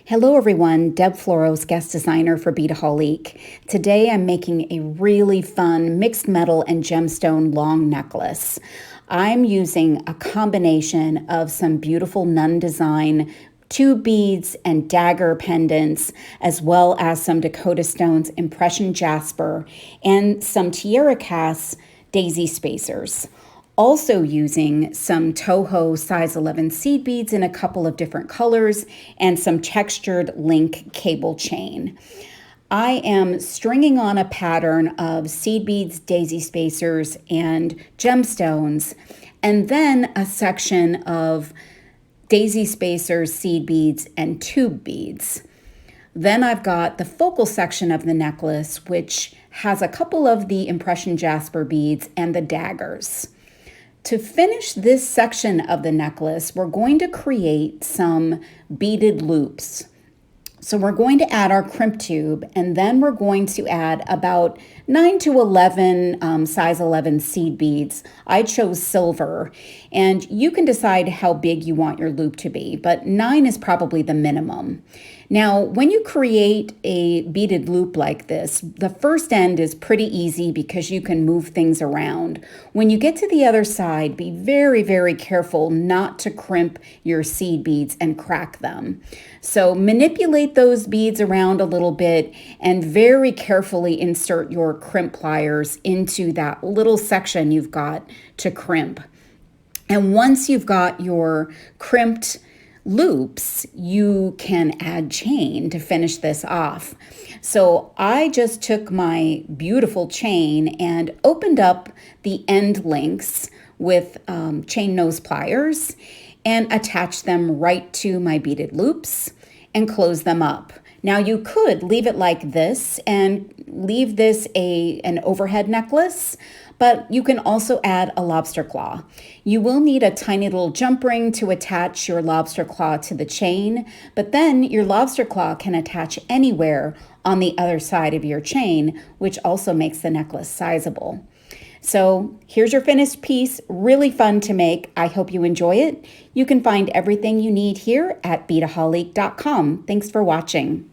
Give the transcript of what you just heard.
Hello everyone, Deb Floros, guest designer for Beadaholique. Today I'm making a really fun mixed metal and gemstone long necklace. I'm using a combination of some beautiful nun design tube beads and dagger pendants, as well as some Dakota Stones impression jasper and some Tierra Casts daisy spacers. Also using some Toho size 11 seed beads in a couple of different colors and some textured link cable chain. I am stringing on a pattern of seed beads, daisy spacers, and gemstones, and then a section of daisy spacers, seed beads, and tube beads. Then I've got the focal section of the necklace, which has a couple of the impression jasper beads and the daggers. To finish this section of the necklace, we're going to create some beaded loops. So we're going to add our crimp tube, and then we're going to add about 9 to 11 size 11 seed beads. I chose silver, and you can decide how big you want your loop to be, but 9 is probably the minimum. Now, when you create a beaded loop like this, the first end is pretty easy because you can move things around. When you get to the other side, be very, very careful not to crimp your seed beads and crack them. So manipulate those beads around a little bit and very carefully insert your crimp pliers into that little section you've got to crimp. And once you've got your crimped loops, you can add chain to finish this off. So I just took my beautiful chain and opened up the end links with chain nose pliers and attached them right to my beaded loops and close them up. Now you could leave it like this and leave this an overhead necklace, but you can also add a lobster claw. You will need a tiny little jump ring to attach your lobster claw to the chain, but then your lobster claw can attach anywhere on the other side of your chain, which also makes the necklace sizable. So here's your finished piece, really fun to make. I hope you enjoy it. You can find everything you need here at beadaholique.com. Thanks for watching.